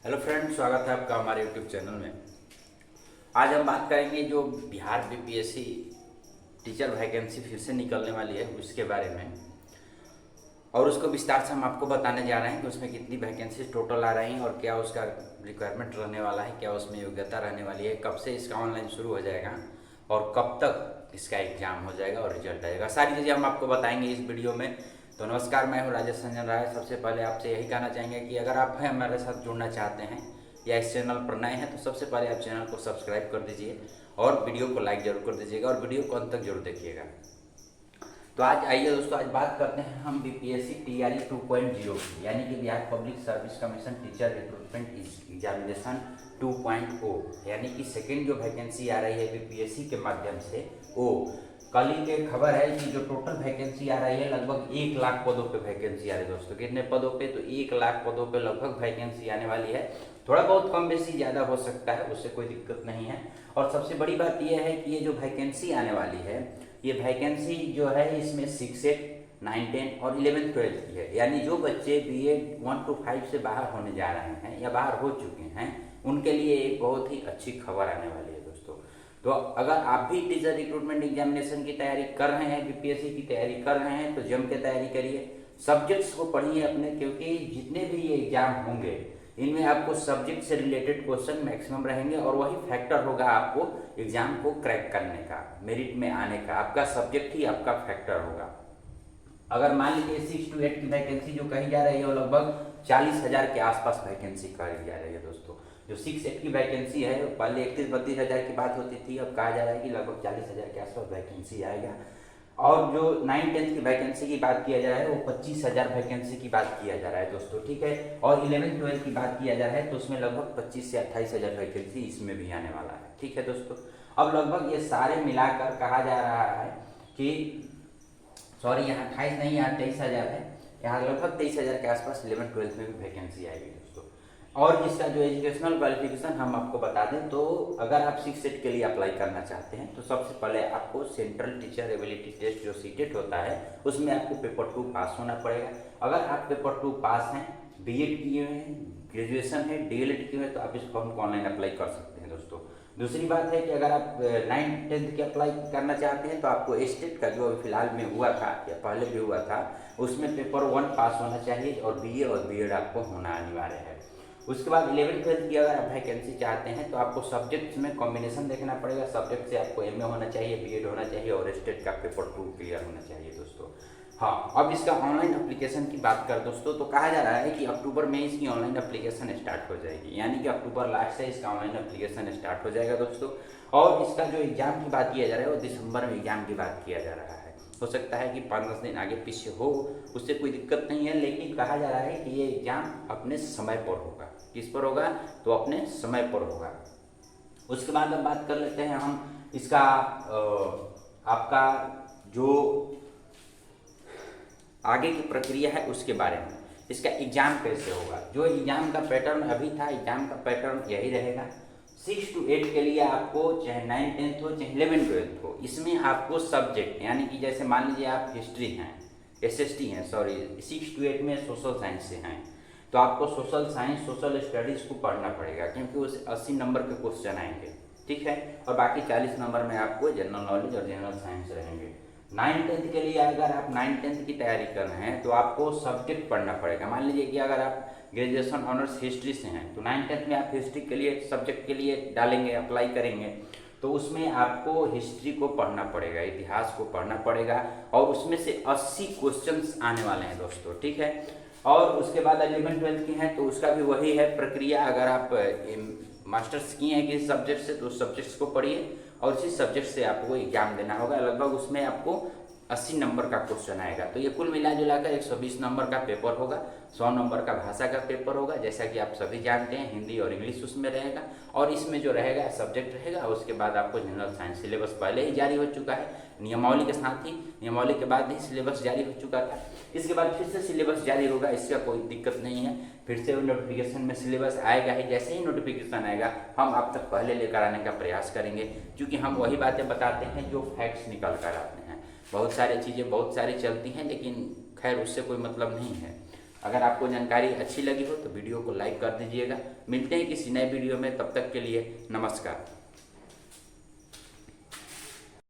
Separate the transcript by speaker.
Speaker 1: Hello friend, स्वागत है आपका हमारे यूट्यूब चैनल में। आज हम बात करेंगे जो बिहार बीपीएससी टीचर वैकेंसी फिर से निकलने वाली है उसके बारे में, और उसको विस्तार से हम आपको बताने जा रहे हैं कि उसमें कितनी वैकेंसी टोटल आ रही हैं और क्या उसका रिक्वायरमेंट रहने वाला है, क्या उसमें योग्यता रहने वाली है, कब से इसका ऑनलाइन शुरू हो जाएगा और कब तक इसका एग्ज़ाम हो जाएगा और रिजल्ट आएगा। सारी चीज़ें हम आपको बताएंगे इस वीडियो में। तो नमस्कार, मैं हूँ राजेश संजन राय। सबसे पहले आपसे यही कहना चाहेंगे कि अगर आप हमारे साथ जुड़ना चाहते हैं या इस चैनल पर नए हैं तो सबसे पहले आप चैनल को सब्सक्राइब कर दीजिए और वीडियो को लाइक जरूर कर दीजिएगा और वीडियो को अंत तक जरूर देखिएगा। तो आज आइए दोस्तों, आज बात करते हैं हम बीपीएससी टीआरई 2.0 की, यानी कि Bihar public service commission teacher recruitment examination 2.0, यानी कि सेकेंड जो वैकेंसी आ रही है बीपीएससी के माध्यम से, वो कल ही की खबर है कि जो टोटल वैकेंसी आ रही है लगभग 1 लाख पदों पे वैकेंसी आ रही है दोस्तों। कितने पदों पे? तो 1 लाख पदों पे लगभग वैकेंसी आने वाली है। थोड़ा बहुत कम बेसी ज़्यादा हो सकता है, उससे कोई दिक्कत नहीं है। और सबसे बड़ी बात यह है कि ये जो वैकेंसी आने वाली है, ये वैकेंसी जो है इसमें 6 9 10 और 11 12 की है, यानी जो बच्चे बीएड 1 to 5 से बाहर होने जा रहे हैं या बाहर हो चुके हैं उनके लिए एक बहुत ही अच्छी खबर आने वाली है दोस्तों। तो अगर आप भी टीचर रिक्रूटमेंट एग्जामिनेशन की तैयारी कर रहे हैं, बीपीएससी की तैयारी कर रहे हैं, तो जम के तैयारी करिए। सब्जेक्ट्स को पढ़िए अपने, क्योंकि जितने भी ये एग्जाम होंगे इनमें आपको सब्जेक्ट से रिलेटेड क्वेश्चन मैक्सिमम रहेंगे और वही फैक्टर होगा आपको एग्जाम को क्रैक करने का, मेरिट में आने का। आपका सब्जेक्ट ही आपका फैक्टर होगा। अगर मान लीजिए 6 to 8 की वैकेंसी जो कही जा रही है वो लगभग 40,000 के आसपास वैकेंसी कही जा रही है दोस्तों। जो 6-8 की वैकेंसी है पहले 31-32 हज़ार की बात होती थी, अब कहा जा रहा है कि लगभग 40,000 के आसपास वैकेंसी आएगा। और जो 9-10 की वैकेंसी की बात किया जा रहा है वो 25,000 वैकेंसी की बात किया जा रहा है दोस्तों, ठीक है। और 11-12 की बात किया जा रहा है तो उसमें लगभग 25 से 28,000 वैकेंसी इसमें भी आने वाला है, ठीक है दोस्तों। अब लगभग ये सारे मिलाकर कहा जा रहा है कि सॉरी, यहाँ 28 नहीं, यहाँ 23,000 है, यहाँ लगभग 23,000 के आसपास 11-12 में भी वैकेंसी आएगी दोस्तों। और इसका जो एजुकेशनल क्वालिफिकेशन हम आपको बता दें तो अगर आप 6 के लिए अप्लाई करना चाहते हैं तो सबसे पहले आपको सेंट्रल टीचर एबिलिटी टेस्ट जो सीटेट होता है उसमें आपको पेपर 2 पास होना पड़ेगा। अगर आप पेपर 2 पास हैं, बीएड किए हुए हैं, ग्रेजुएशन है, डीएलएड किए हुए हैं, तो आप इस फॉर्म को ऑनलाइन अप्लाई कर सकते हैं दोस्तों। दूसरी बात है कि अगर आप 9-10 की अप्लाई करना चाहते हैं तो आपको स्टेट का जो फिलहाल में हुआ था या पहले भी हुआ था उसमें पेपर 1 पास होना चाहिए और बीए और बीएड आपको होना अनिवार्य है। उसके बाद 11-12 की अगर आप वैकेंसी चाहते हैं तो आपको सब्जेक्ट्स में कॉम्बिनेशन देखना पड़ेगा। सब्जेक्ट से आपको एमए होना चाहिए, बीएड होना चाहिए और स्टेट का पेपर 2 क्लियर होना चाहिए दोस्तों। हाँ, अब इसका ऑनलाइन एप्लीकेशन की बात कर दोस्तों तो कहा जा रहा है कि अक्टूबर में इसकी ऑनलाइन एप्लीकेशन स्टार्ट हो जाएगी, यानी कि अक्टूबर लास्ट से इसका ऑनलाइन एप्लीकेशन स्टार्ट हो जाएगा दोस्तों। और इसका जो एग्जाम की बात किया जा रहा है वो दिसंबर में एग्जाम की बात किया जा रहा है। हो सकता है कि 5-10 दिन आगे पीछे हो, उससे कोई दिक्कत नहीं है, लेकिन कहा जा रहा है कि ये एग्जाम अपने समय पर होगा। किस पर होगा? तो अपने समय पर होगा। उसके बाद अब बात कर लेते हैं हम इसका आपका जो आगे की प्रक्रिया है उसके बारे में। इसका एग्जाम कैसे होगा? जो एग्जाम का पैटर्न अभी था, एग्जाम का पैटर्न यही रहेगा। 6 to 8 के लिए आपको चाहे 9-10 हो चाहे 11-12 हो, इसमें आपको सब्जेक्ट यानी कि जैसे मान लीजिए आप हिस्ट्री हैं, एसएसटी हैं, सॉरी 6 to 8 में सोशल साइंस से हैं तो आपको सोशल साइंस, सोशल स्टडीज़ को पढ़ना पड़ेगा, क्योंकि उस 80 नंबर के क्वेश्चन आएंगे, ठीक है। और बाकी 40 नंबर में आपको जनरल नॉलेज और जनरल साइंस रहेंगे। 9-10 के लिए अगर आप 9-10 की तैयारी कर रहे हैं तो आपको सब्जेक्ट पढ़ना पड़ेगा। मान लीजिए कि अगर आप ग्रेजुएशन ऑनर्स हिस्ट्री से हैं तो 9-10 में आप हिस्ट्री के लिए सब्जेक्ट के लिए डालेंगे, अप्लाई करेंगे, तो उसमें आपको हिस्ट्री को पढ़ना पड़ेगा, इतिहास को पढ़ना पड़ेगा और उसमें से 80 क्वेश्चंस आने वाले हैं दोस्तों, ठीक है। और उसके बाद 11-12 की हैं तो उसका भी वही है प्रक्रिया। अगर आप मास्टर्स किए हैं किसी सब्जेक्ट से तो उस सब्जेक्ट्स को पढ़िए और उसी सब्जेक्ट से आपको एग्जाम देना होगा। लगभग उसमें आपको 80 नंबर का क्वेश्चन आएगा, तो ये कुल मिला जुलाकर 120 नंबर का पेपर होगा। 100 नंबर का भाषा का पेपर होगा, जैसा कि आप सभी जानते हैं, हिंदी और इंग्लिश उसमें रहेगा। और इसमें जो रहेगा सब्जेक्ट रहेगा। उसके बाद आपको जनरल साइंस सिलेबस पहले ही जारी हो चुका है, नियमावली के साथ ही, नियमावली के बाद ही सिलेबस जारी हो चुका था। इसके बाद फिर से सिलेबस जारी होगा, इसका कोई दिक्कत नहीं है। फिर से नोटिफिकेशन में सिलेबस आएगा ही, जैसे ही नोटिफिकेशन आएगा हम आप तक पहले लेकर आने का प्रयास करेंगे, क्योंकि हम वही बातें बताते हैं जो फैक्ट्स निकल कर आते हैं। बहुत सारी चीज़ें बहुत सारी चलती हैं, लेकिन खैर उससे कोई मतलब नहीं है। अगर आपको जानकारी अच्छी लगी हो तो वीडियो को लाइक कर दीजिएगा। मिलते हैं किसी नए वीडियो में, तब तक के लिए नमस्कार।